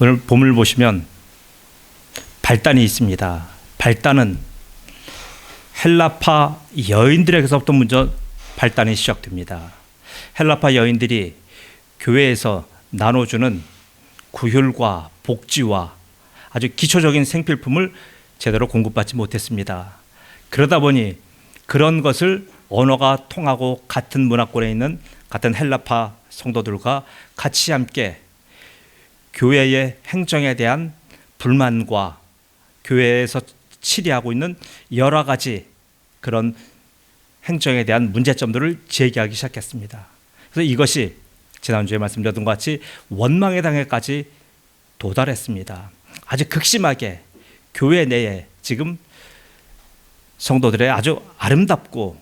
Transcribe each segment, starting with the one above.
오늘 본문을 보시면 발단이 있습니다. 발단은 헬라파 여인들에게서부터 먼저 발단이 시작됩니다. 헬라파 여인들이 교회에서 나눠주는 구휼과 복지와 아주 기초적인 생필품을 제대로 공급받지 못했습니다. 그러다 보니 그런 것을 언어가 통하고 같은 문화권에 있는 같은 헬라파 성도들과 같이 함께 교회의 행정에 대한 불만과 교회에서 치리하고 있는 여러 가지 그런 행정에 대한 문제점들을 제기하기 시작했습니다. 그래서 이것이 지난주에 말씀드렸던 것 같이 원망의 당에까지 도달했습니다. 아주 극심하게 교회 내에 지금 성도들의 아주 아름답고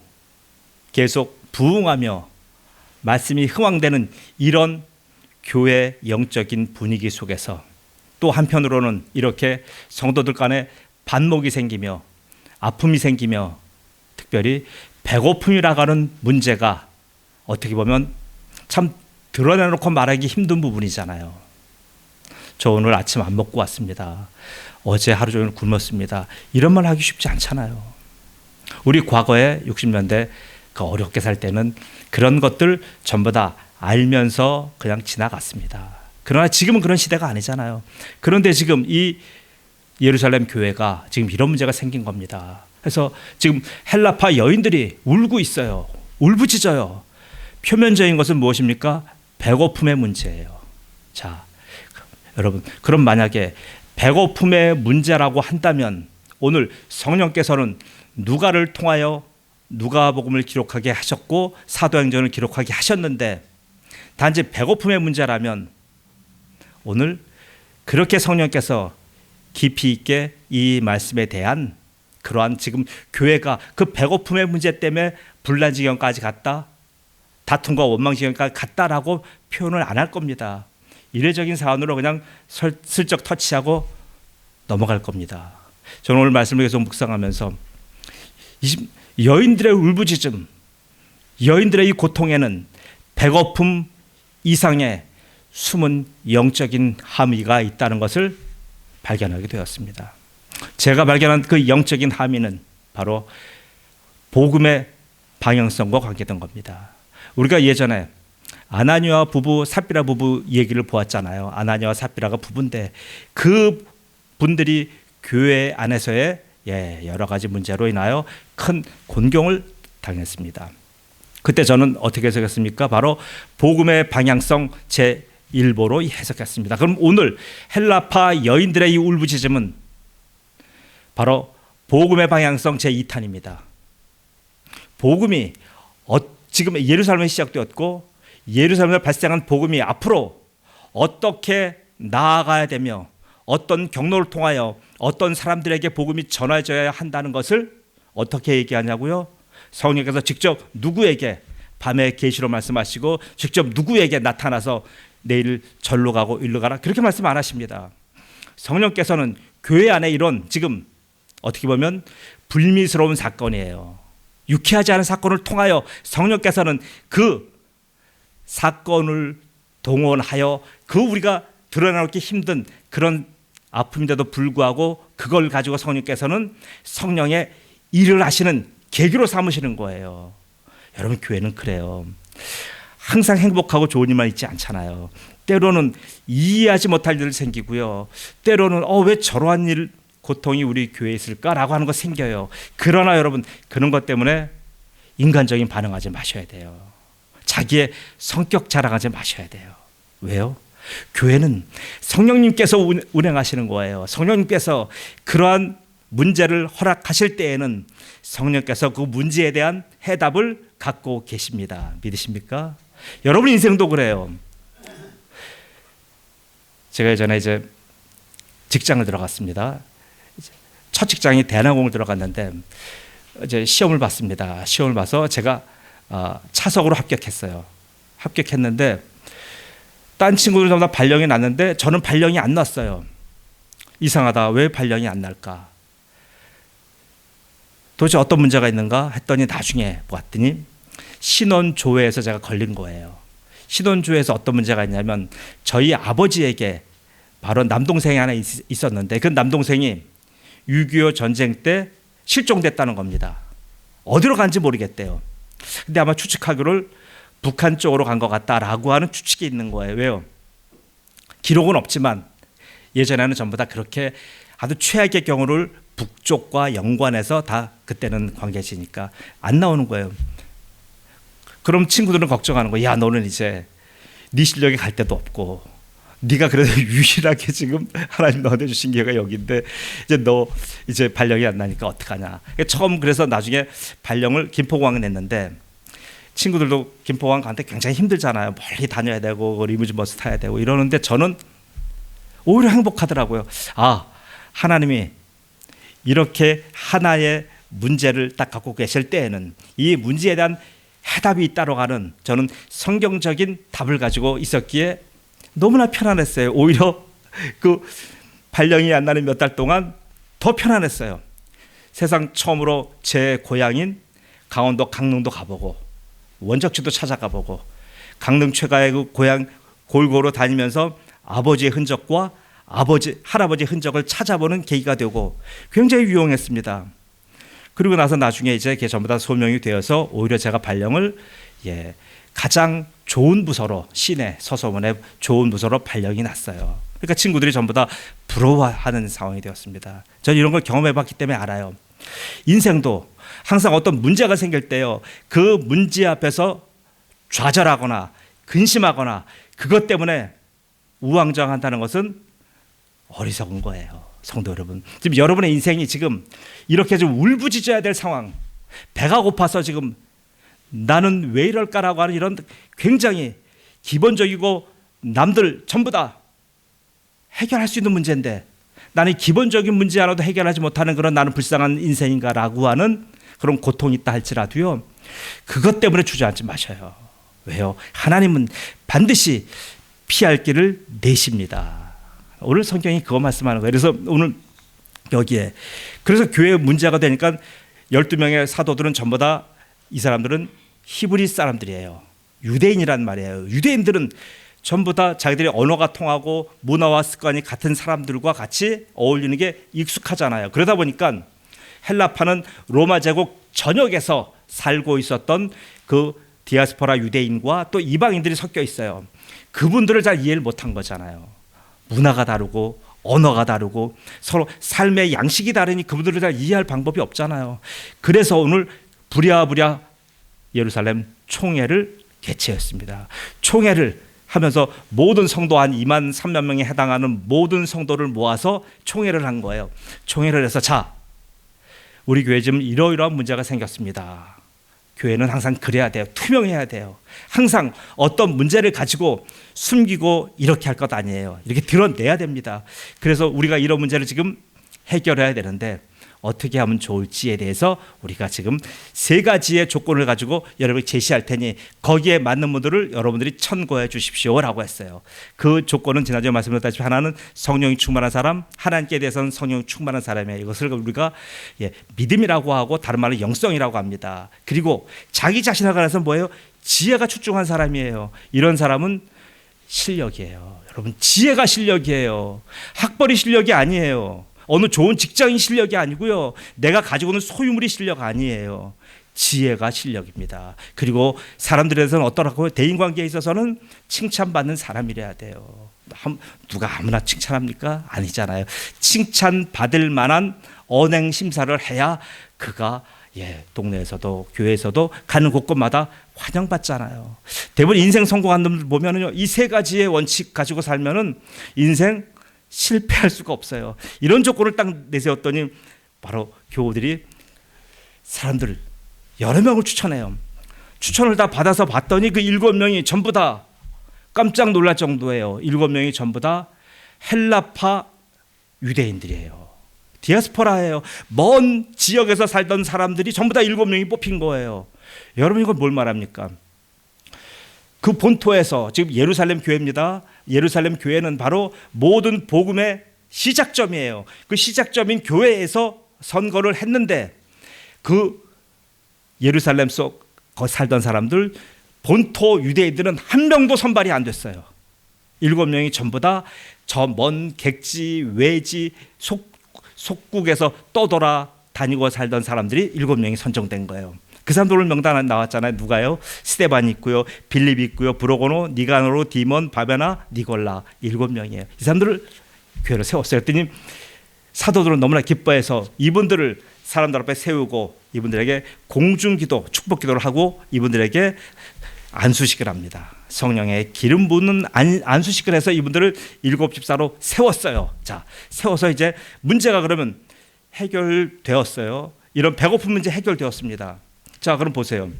계속 부흥하며 말씀이 흥왕되는 이런 교회 영적인 분위기 속에서 또 한편으로는 이렇게 성도들 간에 반목이 생기며 아픔이 생기며 특별히 배고픔이라고 하는 문제가 어떻게 보면 참 드러내놓고 말하기 힘든 부분이잖아요. 저 오늘 아침 안 먹고 왔습니다. 어제 하루 종일 굶었습니다. 이런 말 하기 쉽지 않잖아요. 우리 과거에 60년대 그 어렵게 살 때는 그런 것들 전부 다 알면서 그냥 지나갔습니다. 그러나 지금은 그런 시대가 아니잖아요. 그런데 지금 이 예루살렘 교회가 지금 이런 문제가 생긴 겁니다. 그래서 지금 헬라파 여인들이 울고 있어요. 울부짖어요. 표면적인 것은 무엇입니까? 배고픔의 문제예요. 자, 여러분, 그럼 만약에 배고픔의 문제라고 한다면 오늘 성령께서는 누가를 통하여 누가복음을 기록하게 하셨고 사도행전을 기록하게 하셨는데 단지 배고픔의 문제라면 오늘 그렇게 성령께서 깊이 있게 이 말씀에 대한 그러한 지금 교회가 그 배고픔의 문제 때문에 분란 지경까지 갔다, 다툼과 원망 지경까지 갔다라고 표현을 안 할 겁니다. 이례적인 사안으로 그냥 슬쩍 터치하고 넘어갈 겁니다. 저는 오늘 말씀을 계속 묵상하면서 여인들의 울부짖음, 여인들의 이 고통에는 배고픔 이상의 숨은 영적인 함의가 있다는 것을 발견하게 되었습니다. 제가 발견한 그 영적인 함의는 바로 복음의 방향성과 관계된 겁니다. 우리가 예전에 아나니아 부부, 삽비라 부부 얘기를 보았잖아요. 아나니아와 삽비라가 부부인데 그 분들이 교회 안에서의 여러 가지 문제로 인하여 큰 곤경을 당했습니다. 그때 저는 어떻게 해석했습니까? 바로 복음의 방향성 제1보로 해석했습니다. 그럼 오늘 헬라파 여인들의 이 울부짖음은 바로 복음의 방향성 제2탄입니다. 복음이 지금 예루살렘에 시작되었고 예루살렘에 발생한 복음이 앞으로 어떻게 나아가야 되며 어떤 경로를 통하여 어떤 사람들에게 복음이 전해져야 한다는 것을 어떻게 얘기하냐고요? 성령께서 직접 누구에게 밤에 계시로 말씀하시고 직접 누구에게 나타나서 내일 절로 가고 일로 가라 그렇게 말씀 안 하십니다. 성령께서는 교회 안에 이런 지금 어떻게 보면 불미스러운 사건이에요. 유쾌하지 않은 사건을 통하여 성령께서는 그 사건을 동원하여 그 우리가 드러나기 힘든 그런 아픔인데도 불구하고 그걸 가지고 성령께서는 성령의 일을 하시는 계기로 삼으시는 거예요. 여러분 교회는 그래요. 항상 행복하고 좋은 일만 있지 않잖아요. 때로는 이해하지 못할 일이 생기고요. 때로는 왜 저러한 일 고통이 우리 교회에 있을까라고 하는 거 생겨요. 그러나 여러분 그런 것 때문에 인간적인 반응하지 마셔야 돼요. 자기의 성격 자랑하지 마셔야 돼요. 왜요? 교회는 성령님께서 운행하시는 거예요. 성령님께서 그러한 문제를 허락하실 때에는 성령께서 그 문제에 대한 해답을 갖고 계십니다. 믿으십니까? 여러분 인생도 그래요. 제가 예전에 이제 직장을 들어갔습니다. 첫 직장이 대한항공을 들어갔는데 이제 시험을 봤습니다. 시험을 봐서 제가 차석으로 합격했어요. 합격했는데 딴 친구들은 다 발령이 났는데 저는 발령이 안 났어요. 이상하다. 왜 발령이 안 날까? 도대체 어떤 문제가 있는가 했더니 나중에 보았더니 신원조회에서 제가 걸린 거예요. 신원조회에서 어떤 문제가 있냐면 저희 아버지에게 바로 남동생이 하나 있었는데 그 남동생이 6.25 전쟁 때 실종됐다는 겁니다. 어디로 간지 모르겠대요. 근데 아마 추측하기를 북한 쪽으로 간 것 같다라고 하는 추측이 있는 거예요. 왜요? 기록은 없지만 예전에는 전부 다 그렇게 아주 최악의 경우를 북쪽과 연관해서 다 그때는 관계지니까 안 나오는 거예요. 그럼 친구들은 걱정하는 거예요. 야, 너는 이제 네 실력이 갈 데도 없고 네가 그래도 유일하게 지금 하나님 너한테 주신 기회가 여기인데 이제 너 이제 발령이 안 나니까 어떡하냐. 처음 그래서 나중에 발령을 김포공항에 냈는데 친구들도 김포공항 가는데 굉장히 힘들잖아요. 멀리 다녀야 되고 리무진 버스 타야 되고 이러는데 저는 오히려 행복하더라고요. 아, 하나님이 이렇게 하나의 문제를 딱 갖고 계실 때에는 이 문제에 대한 해답이 있다고 하는 저는 성경적인 답을 가지고 있었기에 너무나 편안했어요. 오히려 그 발령이 안 나는 몇 달 동안 더 편안했어요. 세상 처음으로 제 고향인 강원도 강릉도 가보고 원적지도 찾아가보고 강릉 최가의 그 고향 골고루 다니면서 아버지의 흔적과 할아버지의 흔적을 찾아보는 계기가 되고 굉장히 유용했습니다. 그리고 나서 나중에 이제 그게 전부 다 소명이 되어서 오히려 제가 발령을 가장 좋은 부서로 시내 서소문의 좋은 부서로 발령이 났어요. 그러니까 친구들이 전부 다 부러워하는 상황이 되었습니다. 저는 이런 걸 경험해봤기 때문에 알아요. 인생도 항상 어떤 문제가 생길 때요, 그 문제 앞에서 좌절하거나 근심하거나 그것 때문에 우왕좌왕한다는 것은 어리석은 거예요. 성도 여러분, 지금 여러분의 인생이 지금 이렇게 좀 울부짖어야 될 상황, 배가 고파서 지금 나는 왜 이럴까라고 하는 이런 굉장히 기본적이고 남들 전부 다 해결할 수 있는 문제인데 나는 기본적인 문제 하나도 해결하지 못하는 그런 나는 불쌍한 인생인가라고 하는 그런 고통이 있다 할지라도요, 그것 때문에 주저앉지 마셔요. 왜요? 하나님은 반드시 피할 길을 내십니다. 오늘 성경이 그거 말씀하는 거예요. 그래서 오늘 여기에 그래서 교회 문제가 되니까 12명의 사도들은 전부 다 이 사람들은 히브리 사람들이에요. 유대인이란 말이에요. 유대인들은 전부 다 자기들의 언어가 통하고 문화와 습관이 같은 사람들과 같이 어울리는 게 익숙하잖아요. 그러다 보니까 헬라파는 로마 제국 전역에서 살고 있었던 그 디아스포라 유대인과 또 이방인들이 섞여 있어요. 그분들을 잘 이해를 못한 거잖아요. 문화가 다르고 언어가 다르고 서로 삶의 양식이 다르니 그분들을 잘 이해할 방법이 없잖아요. 그래서 오늘 부랴부랴 예루살렘 총회를 개최했습니다. 총회를 하면서 모든 성도 한 2만 3만 명에 해당하는 모든 성도를 모아서 총회를 한 거예요. 총회를 해서 자, 우리 교회 지금 이러이러한 문제가 생겼습니다. 교회는 항상 그래야 돼요. 투명해야 돼요. 항상 어떤 문제를 가지고 숨기고 이렇게 할 것 아니에요. 이렇게 드러내야 됩니다. 그래서 우리가 이런 문제를 지금 해결해야 되는데 어떻게 하면 좋을지에 대해서 우리가 지금 3가지의 조건을 가지고 여러분이 제시할 테니 거기에 맞는 분들을 여러분들이 천거해 주십시오라고 했어요. 그 조건은 지난주에 말씀드렸다시피 하나는 성령이 충만한 사람, 하나님께 대해서는 성령이 충만한 사람이에요. 이것을 우리가 믿음이라고 하고 다른 말로 영성이라고 합니다. 그리고 자기 자신에 관해서 뭐예요? 지혜가 출중한 사람이에요. 이런 사람은 실력이에요. 여러분, 지혜가 실력이에요. 학벌이 실력이 아니에요. 어느 좋은 직장인 실력이 아니고요. 내가 가지고 있는 소유물이 실력 아니에요. 지혜가 실력입니다. 그리고 사람들에서는 어떠라고요? 대인관계에 있어서는 칭찬받는 사람이래야 돼요. 누가 아무나 칭찬합니까? 아니잖아요. 칭찬받을 만한 언행 심사를 해야 그가 동네에서도 교회에서도 가는 곳곳마다 환영받잖아요. 대부분 인생 성공한 놈들 보면은요, 이 3가지의 원칙 가지고 살면은 인생 실패할 수가 없어요. 이런 조건을 딱 내세웠더니 바로 교우들이 사람들 여러 명을 추천해요. 추천을 다 받아서 봤더니 그 7명이 전부 다 깜짝 놀랄 정도예요. 7명이 전부 다 헬라파 유대인들이에요. 디아스포라예요. 먼 지역에서 살던 사람들이 전부 다 7명이 뽑힌 거예요. 여러분, 이걸 뭘 말합니까? 그 본토에서 지금 예루살렘 교회입니다. 예루살렘 교회는 바로 모든 복음의 시작점이에요. 그 시작점인 교회에서 선거를 했는데 그 예루살렘 속 거기 살던 사람들 본토 유대인들은 한 명도 선발이 안 됐어요. 7명이 전부 다 저 먼 객지 외지 속국에서 떠돌아 다니고 살던 사람들이 7명이 선정된 거예요. 그 사람들 명단에 나왔잖아요. 누가요? 스데반 있고요, 빌립 있고요, 브로고노, 니가노로, 디몬, 바베나, 니골라. 7명이에요. 이 사람들을 교회로 세웠어요. 그랬더니 사도들은 너무나 기뻐해서 이분들을 사람들 앞에 세우고 이분들에게 공중기도, 축복기도를 하고 이분들에게 안수식을 합니다. 성령의 기름 붓는 안수식을 해서 이분들을 7집사로 세웠어요. 자, 세워서 이제 문제가 그러면 해결되었어요. 이런 배고픈 문제 해결되었습니다. 자, 그럼 보세요.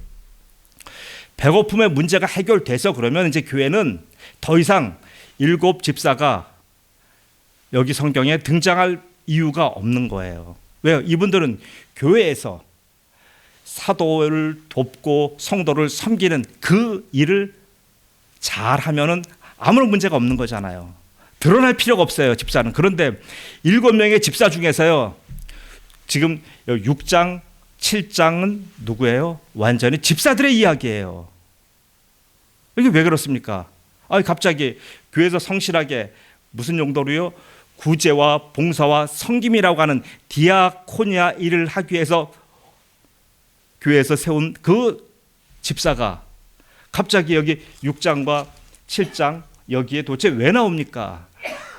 배고픔의 문제가 해결돼서 그러면 이제 교회는 더 이상 7집사가 여기 성경에 등장할 이유가 없는 거예요. 왜요? 이분들은 교회에서 사도를 돕고 성도를 섬기는 그 일을 잘하면은 아무런 문제가 없는 거잖아요. 드러날 필요가 없어요, 집사는. 그런데 7명의 집사 중에서요, 지금 6장, 7장은 누구예요? 완전히 집사들의 이야기예요. 이게 왜 그렇습니까? 갑자기 교회에서 성실하게 무슨 용도로요? 구제와 봉사와 섬김이라고 하는 디아코니아 일을 하기 위해서 교회에서 세운 그 집사가 갑자기 여기 6장과 7장 여기에 도대체 왜 나옵니까?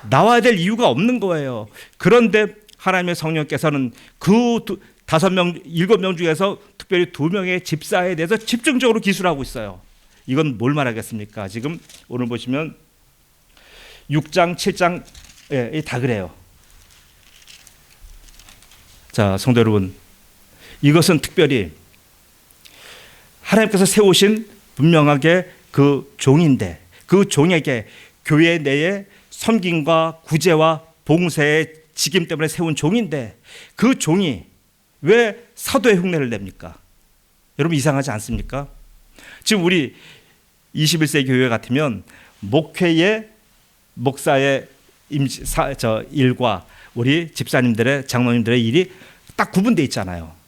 나와야 될 이유가 없는 거예요. 그런데 하나님의 성령께서는 그 5명, 7명 중에서 특별히 2명의 집사에 대해서 집중적으로 기술하고 있어요. 이건 뭘 말하겠습니까? 지금 오늘 보시면 6장, 7장 다 그래요. 자, 성도 여러분, 이것은 특별히 하나님께서 세우신 분명하게 그 종인데 그 종에게 교회 내에 섬김과 구제와 봉사의 직임 때문에 세운 종인데 그 종이 왜 사도의 흉내를 냅니까? 여러분 이상하지 않습니까? 지금 우리 21세기 교회 같으면 목회의 목사의 일과 우리 집사님들의 장로님들의 일이 딱 구분되어 있잖아요.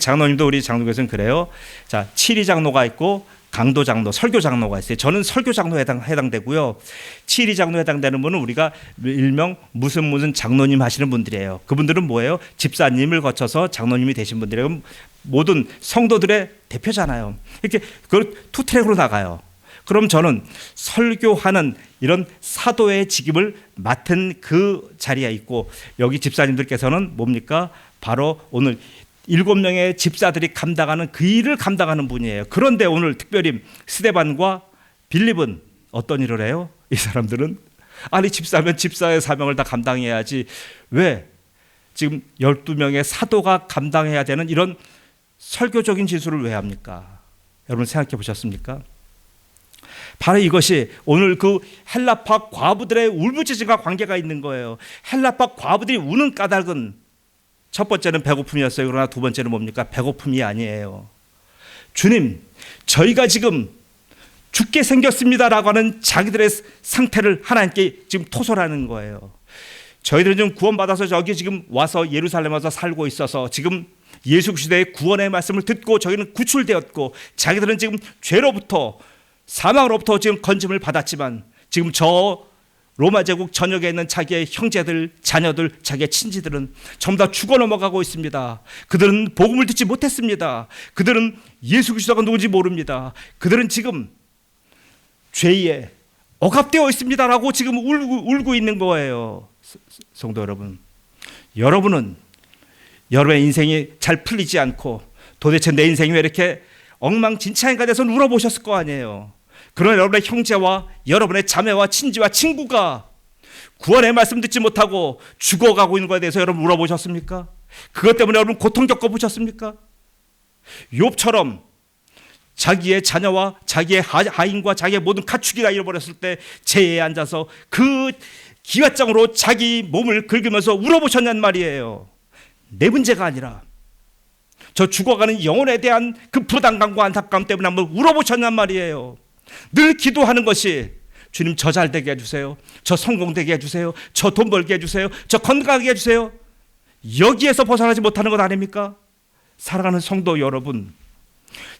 장로님도 우리 장로교에서는 그래요. 자, 7위 장로가 있고 강도 장로, 설교 장로가 있어요. 저는 설교 장로에 해당되고요. 7위 장로에 해당되는 분은 우리가 일명 무슨 장로님 하시는 분들이에요. 그분들은 뭐예요? 집사님을 거쳐서 장로님이 되신 분들이에요. 모든 성도들의 대표잖아요. 이렇게 그걸 투트랙으로 나가요. 그럼 저는 설교하는 이런 사도의 직임을 맡은 그 자리에 있고 여기 집사님들께서는 뭡니까? 바로 오늘 7명의 집사들이 감당하는 그 일을 감당하는 분이에요. 그런데 오늘 특별히 스데반과 빌립은 어떤 일을 해요? 이 사람들은 아니 집사면 집사의 사명을 다 감당해야지 왜 지금 12명의 사도가 감당해야 되는 이런 설교적인 진술을 왜 합니까? 여러분 생각해 보셨습니까? 바로 이것이 오늘 그 헬라파 과부들의 울부짖음과 관계가 있는 거예요. 헬라파 과부들이 우는 까닭은 첫 번째는 배고픔이었어요. 그러나 두 번째는 뭡니까? 배고픔이 아니에요. 주님, 저희가 지금 죽게 생겼습니다라고 하는 자기들의 상태를 하나님께 지금 토설하는 거예요. 저희들은 지금 구원받아서 여기 지금 와서 예루살렘 와서 살고 있어서 지금 예수 그리스도의 구원의 말씀을 듣고 저희는 구출되었고 자기들은 지금 죄로부터 사망으로부터 지금 건짐을 받았지만 지금 저 로마 제국 전역에 있는 자기의 형제들, 자녀들, 자기의 친지들은 전부 다 죽어 넘어가고 있습니다. 그들은 복음을 듣지 못했습니다. 그들은 예수 그리스도가 누군지 모릅니다. 그들은 지금 죄에 억압되어 있습니다라고 지금 울고 있는 거예요. 성도 여러분, 여러분은 여러분의 인생이 잘 풀리지 않고 도대체 내 인생이 왜 이렇게 엉망진창인가 돼서 울어보셨을 거 아니에요. 그러나 여러분의 형제와 여러분의 자매와 친지와 친구가 구원의 말씀 듣지 못하고 죽어가고 있는 것에 대해서 여러분 물어보셨습니까? 그것 때문에 여러분 고통 겪어보셨습니까? 욥처럼 자기의 자녀와 자기의 하인과 자기의 모든 가축이 다 잃어버렸을 때 제에 앉아서 그 기왓장으로 자기 몸을 긁으면서 울어보셨냔 말이에요. 내 문제가 아니라 저 죽어가는 영혼에 대한 그 부담감과 안타까움 때문에 한번 울어보셨냔 말이에요. 늘 기도하는 것이 주님 저 잘되게 해주세요. 저 성공되게 해주세요. 저 돈 벌게 해주세요. 저 건강하게 해주세요. 여기에서 벗어나지 못하는 것 아닙니까? 사랑하는 성도 여러분,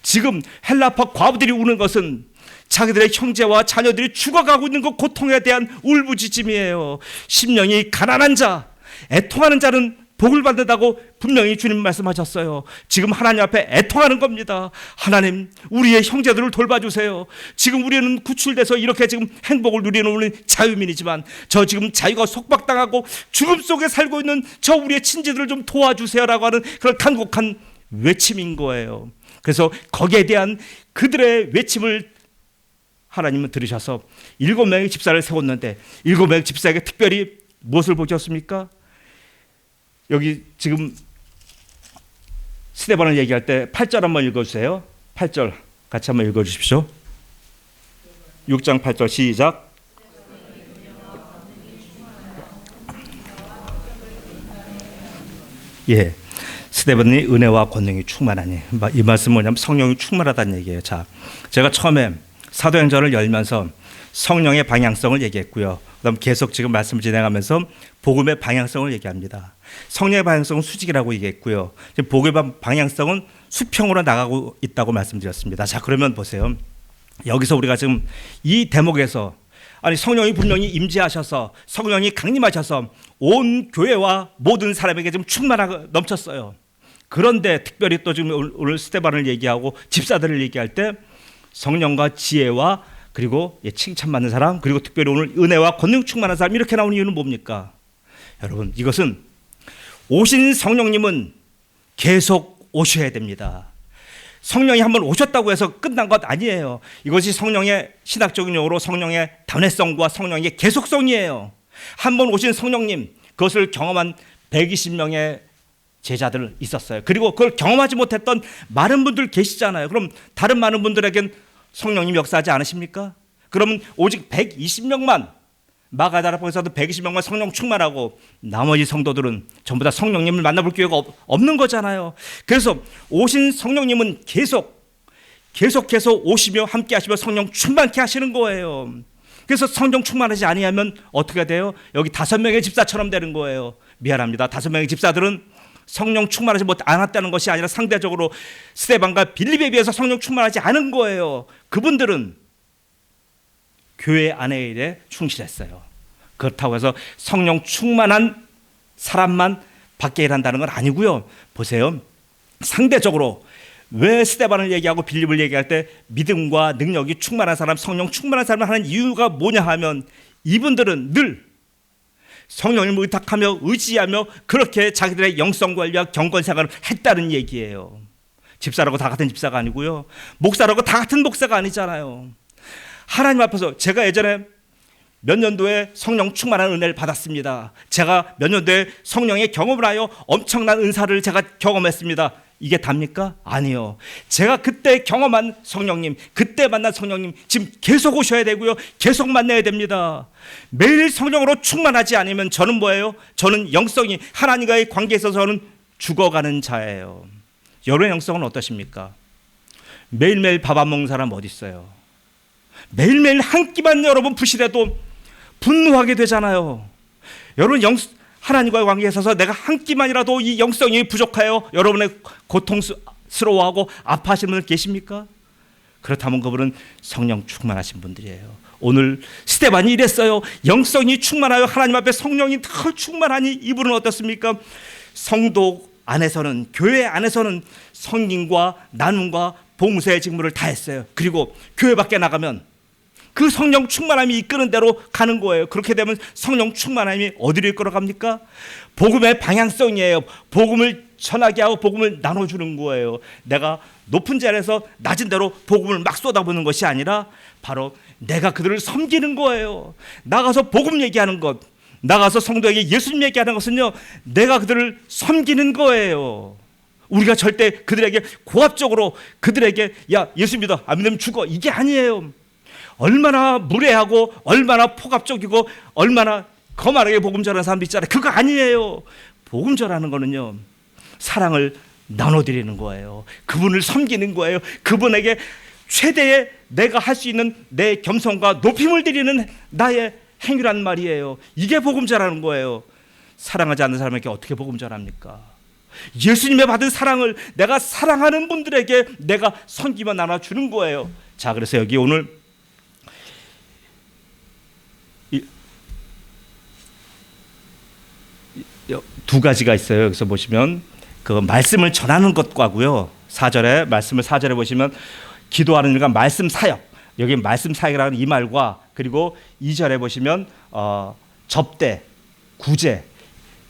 지금 헬라파 과부들이 우는 것은 자기들의 형제와 자녀들이 죽어가고 있는 그 고통에 대한 울부짖음이에요. 심령이 가난한 자, 애통하는 자는 복을 받는다고 분명히 주님 말씀하셨어요. 지금 하나님 앞에 애통하는 겁니다. 하나님, 우리의 형제들을 돌봐주세요. 지금 우리는 구출돼서 이렇게 지금 행복을 누리는 우리 자유민이지만 저 지금 자유가 속박당하고 죽음 속에 살고 있는 저 우리의 친지들을 좀 도와주세요라고 하는 그런 간곡한 외침인 거예요. 그래서 거기에 대한 그들의 외침을 하나님은 들으셔서 7명의 집사를 세웠는데 7명의 집사에게 특별히 무엇을 보셨습니까? 여기 지금 스데반을 얘기할 때 8절 한번 읽어주세요. 8절 같이 한번 읽어주십시오. 6장 8절 시작. 예, 스데반이 은혜와 권능이 충만하니, 이 말씀은 뭐냐면 성령이 충만하다는 얘기예요. 자, 제가 처음에 사도행전을 열면서 성령의 방향성을 얘기했고요. 그다음 계속 지금 말씀을 진행하면서 복음의 방향성을 얘기합니다. 성령의 방향성은 수직이라고 얘기했고요. 지금 복음의 방향성은 수평으로 나가고 있다고 말씀드렸습니다. 자, 그러면 보세요. 여기서 우리가 지금 이 대목에서 아니 성령이 분명히 임재하셔서 성령이 강림하셔서 온 교회와 모든 사람에게 지금 충만하고 넘쳤어요. 그런데 특별히 또 지금 오늘 스데반을 얘기하고 집사들을 얘기할 때 성령과 지혜와 그리고 칭찬받는 사람, 그리고 특별히 오늘 은혜와 권능 충만한 사람, 이렇게 나오는 이유는 뭡니까? 여러분, 이것은 오신 성령님은 계속 오셔야 됩니다. 성령이 한번 오셨다고 해서 끝난 것 아니에요. 이것이 성령의 신학적인 용어로 성령의 단회성과 성령의 계속성이에요. 한번 오신 성령님, 그것을 경험한 120명의 제자들 있었어요. 그리고 그걸 경험하지 못했던 많은 분들 계시잖아요. 그럼 다른 많은 분들에겐 성령님 역사하지 않으십니까? 그러면 오직 120명만, 마가다락방에서도 120명만 성령 충만하고 나머지 성도들은 전부 다 성령님을 만나볼 기회가 없는 거잖아요. 그래서 오신 성령님은 계속해서 오시며 함께 하시며 성령 충만케 하시는 거예요. 그래서 성령 충만하지 아니하면 어떻게 돼요? 여기 5명의 집사처럼 되는 거예요. 미안합니다. 5명의 집사들은 성령 충만하지 않았다는 것이 아니라 상대적으로 스데반과 빌립에 비해서 성령 충만하지 않은 거예요. 그분들은 교회 안의 일에 충실했어요. 그렇다고 해서 성령 충만한 사람만 밖에 일한다는 건 아니고요. 보세요. 상대적으로 왜 스데반을 얘기하고 빌립을 얘기할 때 믿음과 능력이 충만한 사람, 성령 충만한 사람을 하는 이유가 뭐냐 하면 이분들은 늘 성령님을 의탁하며 의지하며 그렇게 자기들의 영성 관리와 경건 생활을 했다는 얘기예요. 집사라고 다 같은 집사가 아니고요. 목사라고 다 같은 목사가 아니잖아요. 하나님 앞에서 제가 예전에 몇 년도에 성령 충만한 은혜를 받았습니다. 제가 몇 년도에 성령의 경험을 하여 엄청난 은사를 제가 경험했습니다. 이게 답니까? 아니요. 제가 그때 경험한 성령님, 그때 만난 성령님 지금 계속 오셔야 되고요. 계속 만나야 됩니다. 매일 성령으로 충만하지 않으면 저는 뭐예요? 저는 영성이 하나님과의 관계에 있어서 저는 죽어가는 자예요. 여러분의 영성은 어떠십니까? 매일매일 밥 안 먹는 사람 어디 있어요? 매일매일 한 끼만 여러분 부실해도 분노하게 되잖아요. 여러분 하나님과의 관계에 있어서 내가 한 끼만이라도 이 영성이 부족하여 여러분의 고통스러워하고 아파하시는 분들 계십니까? 그렇다면 그분은 성령 충만하신 분들이에요. 오늘 스데반이 이랬어요. 영성이 충만하여 하나님 앞에 성령이 더 충만하니 이분은 어떻습니까? 성도 안에서는, 교회 안에서는 성김과 나눔과 봉사의 직무를 다 했어요. 그리고 교회 밖에 나가면 그 성령 충만함이 이끄는 대로 가는 거예요. 그렇게 되면 성령 충만함이 어디로 이끌어갑니까? 복음의 방향성이에요. 복음을 전하게 하고 복음을 나눠주는 거예요. 내가 높은 자리에서 낮은 데로 복음을 막 쏟아부는 것이 아니라 바로 내가 그들을 섬기는 거예요. 나가서 복음 얘기하는 것, 나가서 성도에게 예수님 얘기하는 것은요, 내가 그들을 섬기는 거예요. 우리가 절대 그들에게 고압적으로 그들에게 야 예수 믿어, 안 믿으면 죽어, 이게 아니에요. 얼마나 무례하고 얼마나 폭압적이고 얼마나 거만하게 복음 전하는 사람도 있잖아요. 그거 아니에요. 복음 전하는 거는요, 사랑을 나눠드리는 거예요. 그분을 섬기는 거예요. 그분에게 최대의 내가 할 수 있는 내 겸손과 높임을 드리는 나의 행위란 말이에요. 이게 복음 전하는 거예요. 사랑하지 않는 사람에게 어떻게 복음 전합니까? 예수님의 받은 사랑을 내가 사랑하는 분들에게 내가 섬기며 나눠주는 거예요. 자, 그래서 여기 오늘 두 가지가 있어요. 여기서 보시면 그 말씀을 전하는 것과고요. 4절에 말씀을 4절에 보시면 기도하는 일과 말씀 사역. 여기 말씀 사역이라는 이 말과 그리고 2절에 보시면 접대, 구제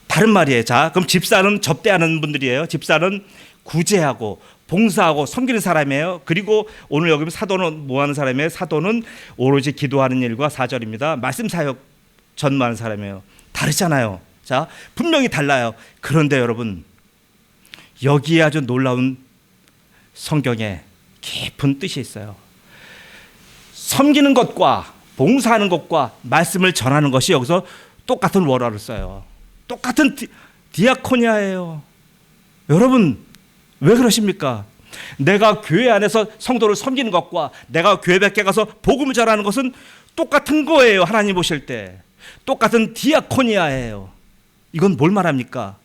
다른 말이에요. 자, 그럼 집사는 접대하는 분들이에요. 집사는 구제하고 봉사하고 섬기는 사람이에요. 그리고 오늘 여기 사도는 뭐 하는 사람이에요? 사도는 오로지 기도하는 일과 4절입니다. 말씀 사역 전무하는 사람이에요. 다르잖아요. 자, 분명히 달라요. 그런데 여러분, 여기에 아주 놀라운 성경에 깊은 뜻이 있어요. 섬기는 것과 봉사하는 것과 말씀을 전하는 것이 여기서 똑같은 원어를 써요. 똑같은 디아코니아예요. 여러분, 왜 그러십니까? 내가 교회 안에서 성도를 섬기는 것과 내가 교회 밖에 가서 복음을 전하는 것은 똑같은 거예요. 하나님 보실 때 똑같은 디아코니아예요. 이건 뭘 말합니까?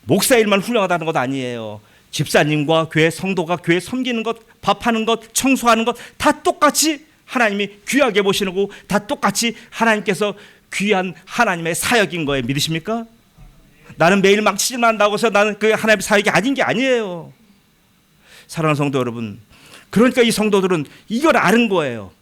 목사 일만 훌륭하다는 것 아니에요. 집사님과 교회 성도가 교회 섬기는 것, 밥하는 것, 청소하는 것 다 똑같이 하나님이 귀하게 보시고 다 똑같이 하나님께서 귀한 하나님의 사역인 거예요. 믿으십니까? 나는 매일 막 시즌한다고 해서 나는 그 하나님의 사역이 아닌 게 아니에요. 사랑하는 성도 여러분, 그러니까 이 성도들은 이걸 아는 거예요.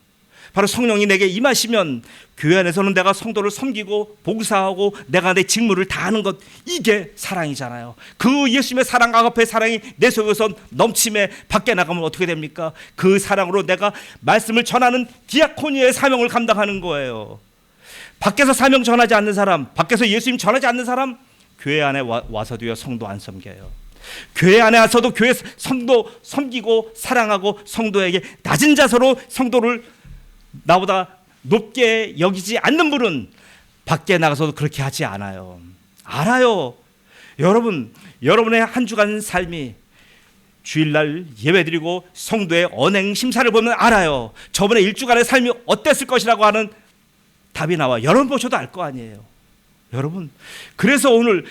바로 성령이 내게 임하시면 교회 안에서는 내가 성도를 섬기고 봉사하고 내가 내 직무를 다하는 것, 이게 사랑이잖아요. 그 예수님의 사랑, 아가페의 사랑이 내 속에서 넘침에 밖에 나가면 어떻게 됩니까? 그 사랑으로 내가 말씀을 전하는 디아코니의 사명을 감당하는 거예요. 밖에서 사명 전하지 않는 사람, 밖에서 예수님 전하지 않는 사람, 교회 안에 와서도요 성도 안 섬겨요. 교회 안에 와서도 교회 성도 섬기고 사랑하고 성도에게 낮은 자세로 성도를 나보다 높게 여기지 않는 분은 밖에 나가서도 그렇게 하지 않아요. 알아요. 여러분, 여러분의 한 주간 삶이 주일날 예배드리고 성도의 언행 심사를 보면 알아요. 저번에 일주간의 삶이 어땠을 것이라고 하는 답이 나와. 여러분 보셔도 알 거 아니에요. 여러분, 그래서 오늘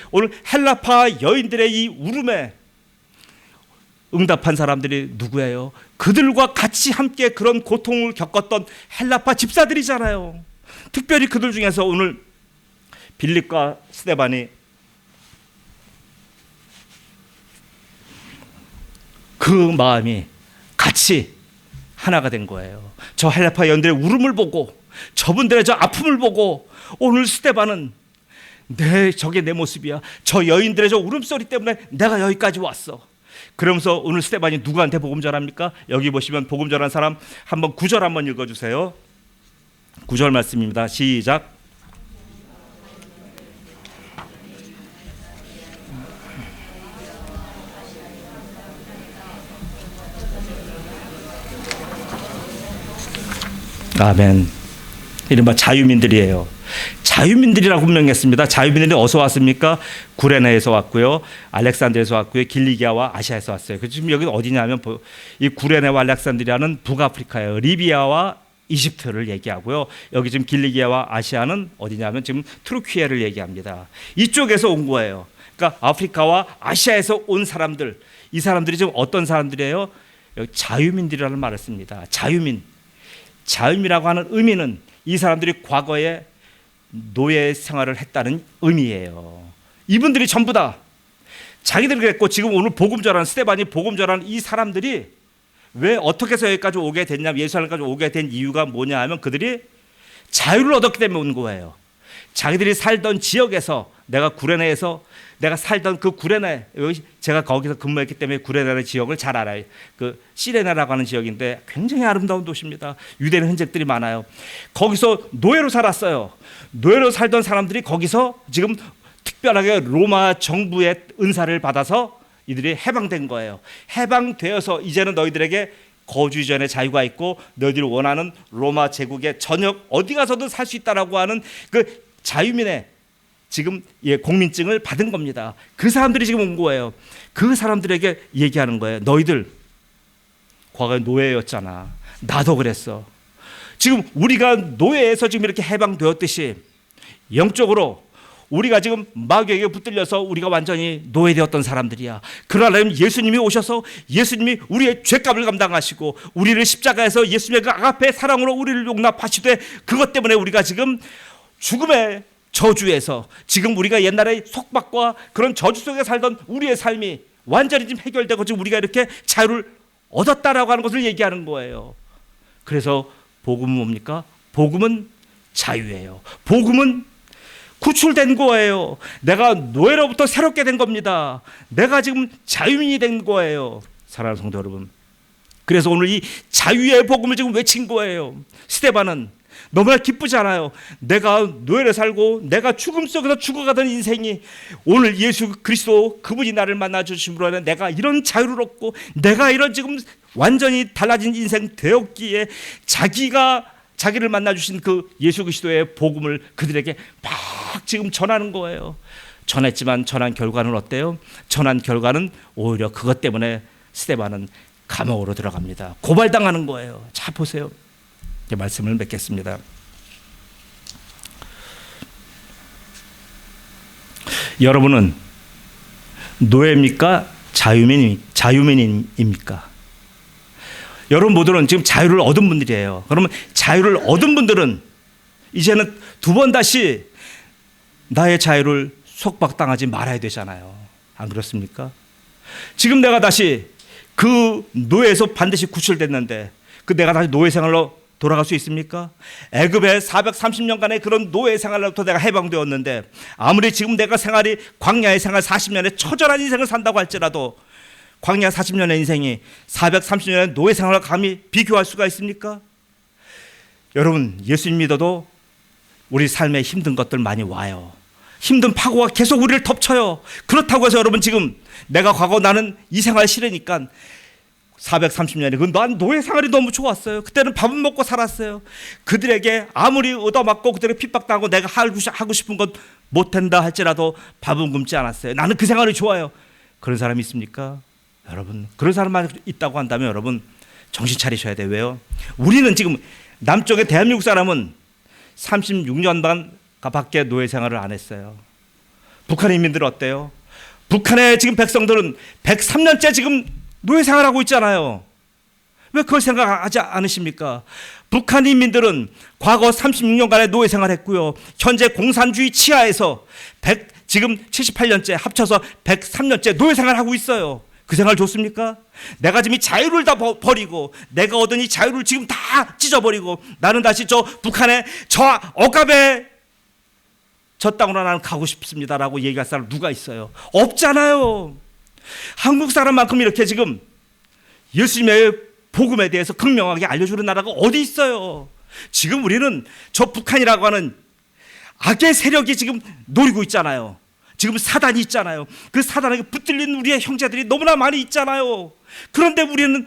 헬라파 여인들의 이 울음에 응답한 사람들이 누구예요? 그들과 같이 함께 그런 고통을 겪었던 헬라파 집사들이잖아요. 특별히 그들 중에서 오늘 빌립과 스데반이 그 마음이 같이 하나가 된 거예요. 저 헬라파 여인들의 울음을 보고 저분들의 저 아픔을 보고 오늘 스데반은 저게 내 모습이야. 저 여인들의 저 울음소리 때문에 내가 여기까지 왔어. 그러면서 오늘 스데반이 누구한테 복음 전합니까? 여기 보시면 복음 전한 사람 한번 9절 한번 읽어주세요. 9절 말씀입니다. 시작. 아멘. 이른바 자유민들이에요. 자유민들이라고 분명했습니다. 자유민들이 어디서 왔습니까? 구레네에서 왔고요, 알렉산드리아에서 왔고요, 길리기아와 아시아에서 왔어요. 지금 여기는 어디냐면 이 구레네와 알렉산드리아는 북아프리카예요. 리비아와 이집트를 얘기하고요. 여기 지금 길리기아와 아시아는 어디냐면 지금 트루키에를 얘기합니다. 이쪽에서 온 거예요. 그러니까 아프리카와 아시아에서 온 사람들, 이 사람들이 지금 어떤 사람들이에요? 여기 자유민들이라는 말을 씁니다. 자유민이라고 하는 의미는 이 사람들이 과거에 노예 생활을 했다는 의미예요. 이분들이 전부 다 자기들이 그랬고, 지금 오늘 복음 전하는 스데반이 복음 전하는 이 사람들이 왜 어떻게 해서 여기까지 오게 됐냐, 예루살렘까지 오게 된 이유가 뭐냐 하면 그들이 자유를 얻었기 때문에 온 거예요. 자기들이 살던 지역에서, 내가 구레네에서 내가 살던 그 구레네, 제가 거기서 근무했기 때문에 구레네라는 지역을 잘 알아요. 그 시레네라고 하는 지역인데 굉장히 아름다운 도시입니다. 유대인 흔적들이 많아요. 거기서 노예로 살았어요. 노예로 살던 사람들이 거기서 지금 특별하게 로마 정부의 은사를 받아서 이들이 해방된 거예요. 해방되어서 이제는 너희들에게 거주 이전의 자유가 있고 너희들이 원하는 로마 제국의 전역 어디 가서도 살 수 있다라고 하는 그 자유민의 지금 공민증을 받은 겁니다. 그 사람들이 지금 온 거예요. 그 사람들에게 얘기하는 거예요. 너희들 과거에 노예였잖아. 나도 그랬어. 지금 우리가 노예에서 지금 이렇게 해방되었듯이 영적으로 우리가 지금 마귀에게 붙들려서 우리가 완전히 노예되었던 사람들이야. 그러나 예수님이 오셔서 예수님이 우리의 죄값을 감당하시고 우리를 십자가에서 예수님의 그 아가페의 사랑으로 우리를 용납하시되 그것 때문에 우리가 지금 죽음의 저주에서 지금 우리가 옛날에 속박과 그런 저주 속에 살던 우리의 삶이 완전히 지금 해결되고 지금 우리가 이렇게 자유를 얻었다라고 하는 것을 얘기하는 거예요. 그래서 복음은 뭡니까? 복음은 자유예요. 복음은 구출된 거예요. 내가 노예로부터 새롭게 된 겁니다. 내가 지금 자유인이 된 거예요. 사랑하는 성도 여러분, 그래서 오늘 이 자유의 복음을 지금 외친 거예요. 스데반은 너무나 기쁘지 않아요. 내가 노예로 살고 내가 죽음 속에서 죽어가던 인생이 오늘 예수 그리스도 그분이 나를 만나 주심으로 내가 이런 자유를 얻고 내가 이런 지금 완전히 달라진 인생 되었기에 자기를 만나 주신 그 예수 그리스도의 복음을 그들에게 막 지금 전하는 거예요. 전했지만 전한 결과는 어때요? 전한 결과는 오히려 그것 때문에 스데반은 감옥으로 들어갑니다. 고발당하는 거예요. 자 보세요. 말씀을 맺겠습니다. 여러분은 노예입니까? 자유민입니까? 여러분 모두는 지금 자유를 얻은 분들이에요. 그러면 자유를 얻은 분들은 이제는 두 번 다시 나의 자유를 속박당하지 말아야 되잖아요. 안 그렇습니까? 지금 내가 다시 그 노예에서 반드시 구출됐는데 그 내가 다시 노예 생활로 돌아갈 수 있습니까? 애굽의 430년간의 그런 노예 생활로부터 내가 해방되었는데 아무리 지금 내가 생활이 광야의 생활 40년의 처절한 인생을 산다고 할지라도 광야 40년의 인생이 430년의 노예 생활과 감히 비교할 수가 있습니까? 여러분 예수님 믿어도 우리 삶에 힘든 것들 많이 와요. 힘든 파고가 계속 우리를 덮쳐요. 그렇다고 해서 여러분 지금 내가 과거 나는 이 생활 싫으니까 430년에 난 노예 생활이 너무 좋았어요. 그때는 밥은 먹고 살았어요. 그들에게 아무리 얻어맞고 그들에게 핍박당하고 내가 하고 싶은 것 못한다 할지라도 밥은 굶지 않았어요. 나는 그 생활이 좋아요. 그런 사람이 있습니까? 여러분 그런 사람만 있다고 한다면 여러분 정신 차리셔야 돼요. 왜요? 우리는 지금 남쪽의 대한민국 사람은 36년간 밖에 노예 생활을 안 했어요. 북한 인민들은 어때요? 북한의 지금 백성들은 103년째 지금 노예 생활하고 있잖아요. 왜 그걸 생각하지 않으십니까? 북한 인민들은 과거 36년간의 노예 생활했고요. 현재 공산주의 치하에서 지금 78년째 합쳐서 103년째 노예 생활하고 있어요. 그 생활 좋습니까? 내가 지금 이 자유를 다 버리고 내가 얻은 이 자유를 지금 다 찢어버리고 나는 다시 저 북한의 저 억압에 저 땅으로 나는 가고 싶습니다라고 얘기할 사람 누가 있어요? 없잖아요. 한국 사람만큼 이렇게 지금 예수님의 복음에 대해서 극명하게 알려주는 나라가 어디 있어요? 지금 우리는 저 북한이라고 하는 악의 세력이 지금 노리고 있잖아요. 지금 사단이 있잖아요. 그 사단에게 붙들린 우리의 형제들이 너무나 많이 있잖아요. 그런데 우리는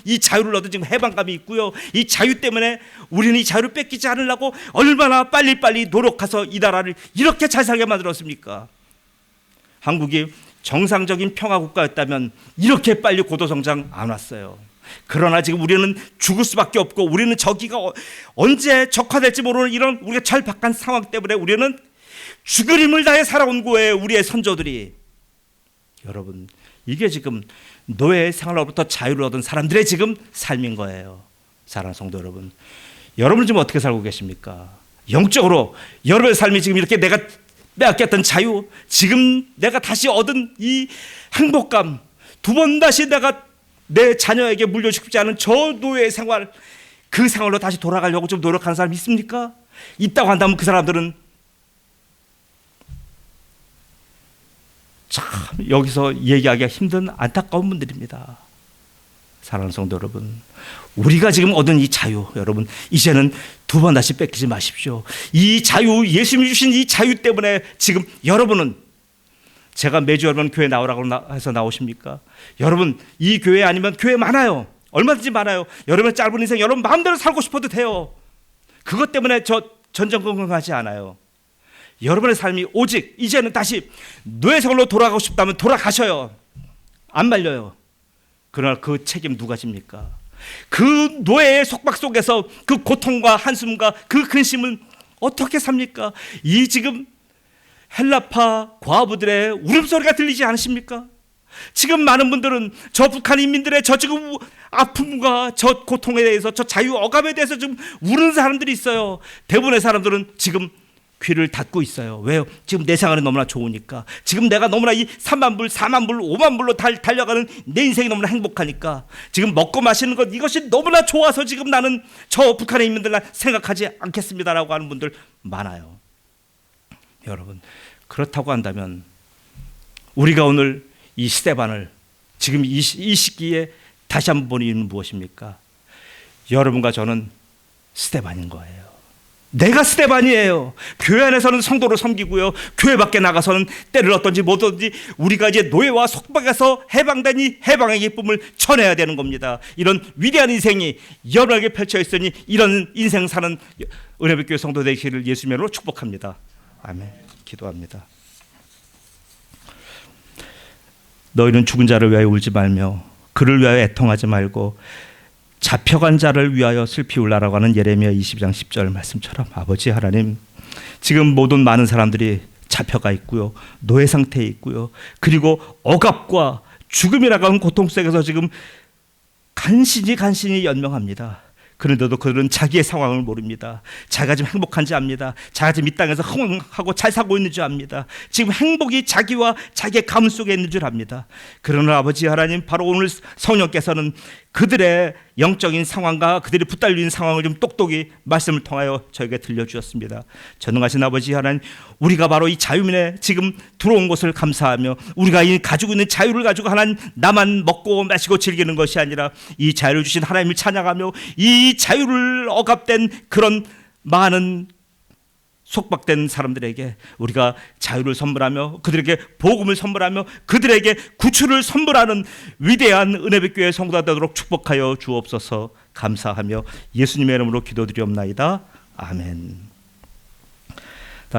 이 자유를 얻은 지금 해방감이 있고요. 이 자유 때문에 우리는 이 자유를 뺏기지 않으려고 얼마나 빨리빨리 노력해서 이 나라를 이렇게 잘 살게 만들었습니까? 한국이 정상적인 평화국가였다면 이렇게 빨리 고도성장 안 왔어요. 그러나 지금 우리는 죽을 수밖에 없고 우리는 저기가 언제 적화될지 모르는 이런 우리가 절박한 상황 때문에 우리는 죽을 힘을 다해 살아온 거예요. 우리의 선조들이. 여러분 이게 지금 노예 생활로부터 자유를 얻은 사람들의 지금 삶인 거예요. 사랑하는 성도 여러분, 여러분 지금 어떻게 살고 계십니까? 영적으로 여러분의 삶이 지금 이렇게 내가 빼앗겼던 자유, 지금 내가 다시 얻은 이 행복감, 두 번 다시 내가 내 자녀에게 물려주고 싶지 않은 저 노예 생활, 그 생활로 다시 돌아가려고 좀 노력하는 사람이 있습니까? 있다고 한다면 그 사람들은 참 여기서 얘기하기가 힘든 안타까운 분들입니다. 사랑하는 성도 여러분, 우리가 지금 얻은 이 자유, 여러분 이제는 두 번 다시 뺏기지 마십시오. 이 자유, 예수님이 주신 이 자유 때문에 지금 여러분은, 제가 매주 여러분 교회 나오라고 해서 나오십니까? 여러분 이 교회 아니면 교회 많아요. 얼마든지 많아요. 여러분의 짧은 인생 여러분 마음대로 살고 싶어도 돼요. 그것 때문에 저 전전긍긍하지 않아요. 여러분의 삶이 오직 이제는 다시 노예 생활로 돌아가고 싶다면 돌아가셔요. 안 말려요. 그러나 그 책임 누가 집니까? 그 노예의 속박 속에서 그 고통과 한숨과 그 근심은 어떻게 삽니까? 이 지금 헬라파 과부들의 울음소리가 들리지 않으십니까? 지금 많은 분들은 저 북한 인민들의 저 지금 아픔과 저 고통에 대해서, 저 자유 억압에 대해서 좀 우는 사람들이 있어요. 대부분의 사람들은 지금 귀를 닫고 있어요. 왜요? 지금 내 생활이 너무나 좋으니까. 지금 내가 너무나 이 3만 불, 4만 불, 5만 불로 달려가는 내 인생이 너무나 행복하니까. 지금 먹고 마시는 것 이것이 너무나 좋아서 지금 나는 저 북한의 인민들 생각하지 않겠습니다라고 하는 분들 많아요. 여러분, 그렇다고 한다면 우리가 오늘 이 스데반을 지금 이 시기에 다시 한번 보는 이유는 무엇입니까? 여러분과 저는 스데반인 거예요. 내가 스데반이에요. 교회 안에서는 성도를 섬기고요, 교회 밖에 나가서는 때를 얻든지 못 얻든지 우리가 이제 노예와 속박에서 해방된 이 해방의 기쁨을 전해야 되는 겁니다. 이런 위대한 인생이 여러분에게 펼쳐 있으니 이런 인생 사는 은혜빛교회 성도 되시기를 예수님으로 축복합니다. 아멘. 기도합니다. 너희는 죽은 자를 위하여 울지 말며 그를 위하여 애통하지 말고 잡혀간 자를 위하여 슬피 울라라고 하는 예레미야 22장 10절 말씀처럼, 아버지 하나님, 지금 모든 많은 사람들이 잡혀가 있고요, 노예 상태에 있고요, 그리고 억압과 죽음이라고 하는 고통 속에서 지금 간신히 연명합니다. 그런데도 그들은 자기의 상황을 모릅니다. 자기가 지금 행복한지 압니다. 자기가 지금 이 땅에서 흥하고 잘 살고 있는 줄 압니다. 지금 행복이 자기와 자기의 가문 속에 있는 줄 압니다. 그러나 아버지 하나님, 바로 오늘 성령께서는 그들의 영적인 상황과 그들이 붙들려 있는 상황을 좀 똑똑히 말씀을 통하여 저에게 들려주셨습니다. 전능하신 아버지 하나님, 우리가 바로 이 자유민에 지금 들어온 것을 감사하며 우리가 이 가지고 있는 자유를 가지고 하나님, 나만 먹고 마시고 즐기는 것이 아니라 이 자유를 주신 하나님을 찬양하며 이 자유를 억압된 그런 많은 속박된 사람들에게 우리가 자유를 선물하며 그들에게 복음을 선물하며 그들에게 구출을 선물하는 위대한 은혜빛교회 성도가 되도록 축복하여 주옵소서. 감사하며 예수님의 이름으로 기도드리옵나이다. 아멘.